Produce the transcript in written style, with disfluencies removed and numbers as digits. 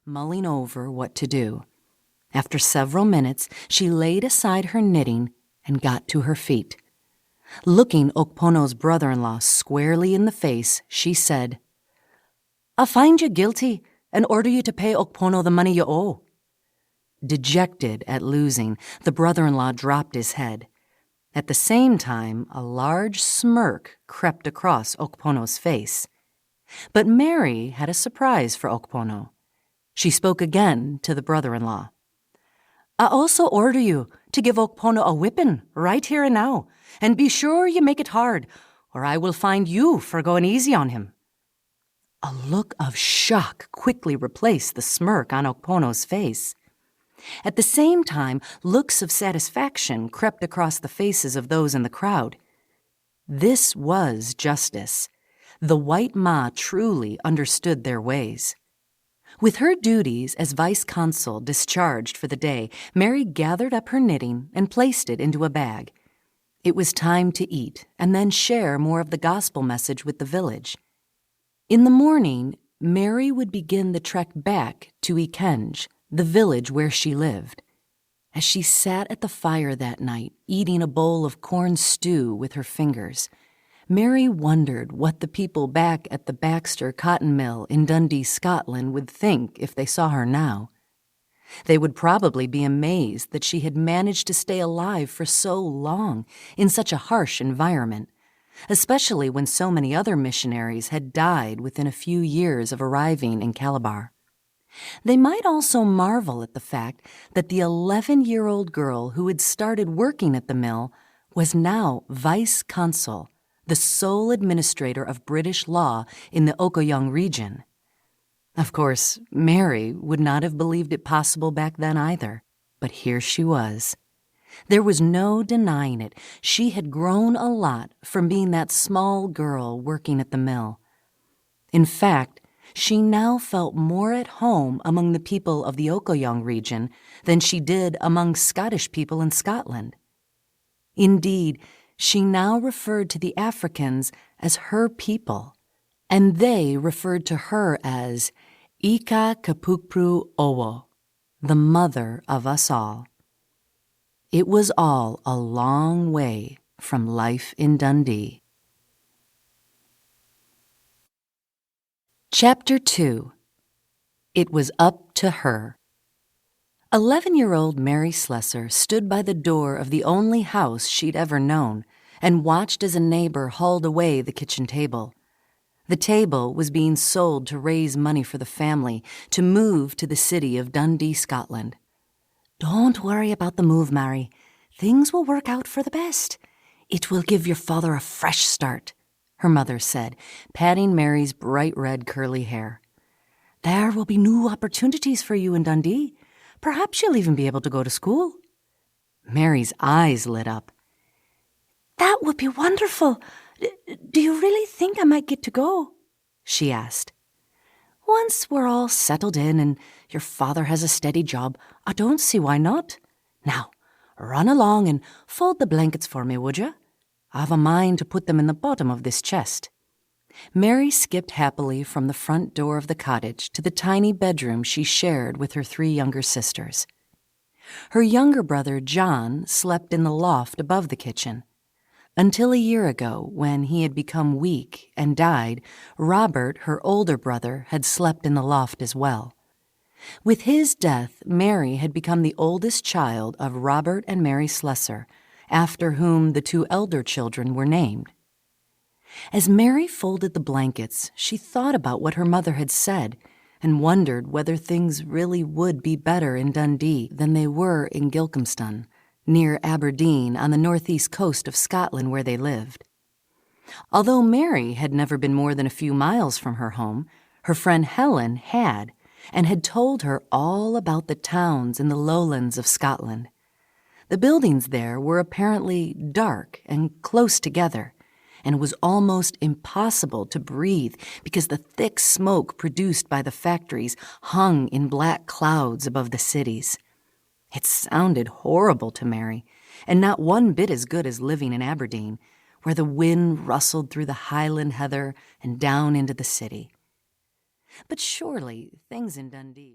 mulling over what to do. After several minutes, she laid aside her knitting and got to her feet. Looking Okpono's brother-in-law squarely in the face, she said, "I'll find you guilty and order you to pay Okpono the money you owe." Dejected at losing, the brother-in-law dropped his head. At the same time, a large smirk crept across Okpono's face. But Mary had a surprise for Okpono. She spoke again to the brother-in-law. "I also order you to give Okpono a whipping right here and now, and be sure you make it hard, or I will find you for going easy on him." A look of shock quickly replaced the smirk on Okpono's face. At the same time, looks of satisfaction crept across the faces of those in the crowd. This was justice. The White Ma truly understood their ways. With her duties as vice-consul discharged for the day, Mary gathered up her knitting and placed it into a bag. It was time to eat and then share more of the gospel message with the village. In the morning, Mary would begin the trek back to Ikenge, the village where she lived. As she sat at the fire that night, eating a bowl of corn stew with her fingers, Mary wondered what the people back at the Baxter cotton mill in Dundee, Scotland would think if they saw her now. They would probably be amazed that she had managed to stay alive for so long in such a harsh environment, especially when so many other missionaries had died within a few years of arriving in Calabar. They might also marvel at the fact that the 11-year-old girl who had started working at the mill was now vice-consul, the sole administrator of British law in the Okoyong region. Of course, Mary would not have believed it possible back then either, but here she was. There was no denying it. She had grown a lot from being that small girl working at the mill. In fact, she now felt more at home among the people of the Okoyong region than she did among Scottish people in Scotland. Indeed, she now referred to the Africans as her people, and they referred to her as Ika Kapukpru Owo, the mother of us all. It was all a long way from life in Dundee. Chapter 2. It was up to her. 11-year-old Mary Slessor stood by the door of the only house she'd ever known and watched as a neighbor hauled away the kitchen table. The table was being sold to raise money for the family to move to the city of Dundee, Scotland. "Don't worry about the move, Mary. Things will work out for the best. It will give your father a fresh start," her mother said, patting Mary's bright red curly hair. "There will be new opportunities for you in Dundee. Perhaps you'll even be able to go to school." Mary's eyes lit up. "That would be wonderful. Do you really think I might get to go?" she asked. "Once we're all settled in and your father has a steady job, I don't see why not. Now, run along and fold the blankets for me, would you? I've a mind to put them in the bottom of this chest." Mary skipped happily from the front door of the cottage to the tiny bedroom she shared with her 3 younger sisters. Her younger brother, John, slept in the loft above the kitchen. Until a year ago, when he had become weak and died, Robert, her older brother, had slept in the loft as well. With his death, Mary had become the oldest child of Robert and Mary Slessor, after whom the 2 elder children were named. As Mary folded the blankets, she thought about what her mother had said and wondered whether things really would be better in Dundee than they were in Gilcomston, near Aberdeen on the northeast coast of Scotland where they lived. Although Mary had never been more than a few miles from her home, her friend Helen had, and had told her all about the towns in the lowlands of Scotland. The buildings there were apparently dark and close together, and it was almost impossible to breathe because the thick smoke produced by the factories hung in black clouds above the cities. It sounded horrible to Mary, and not one bit as good as living in Aberdeen, where the wind rustled through the highland heather and down into the city. But surely things in Dundee...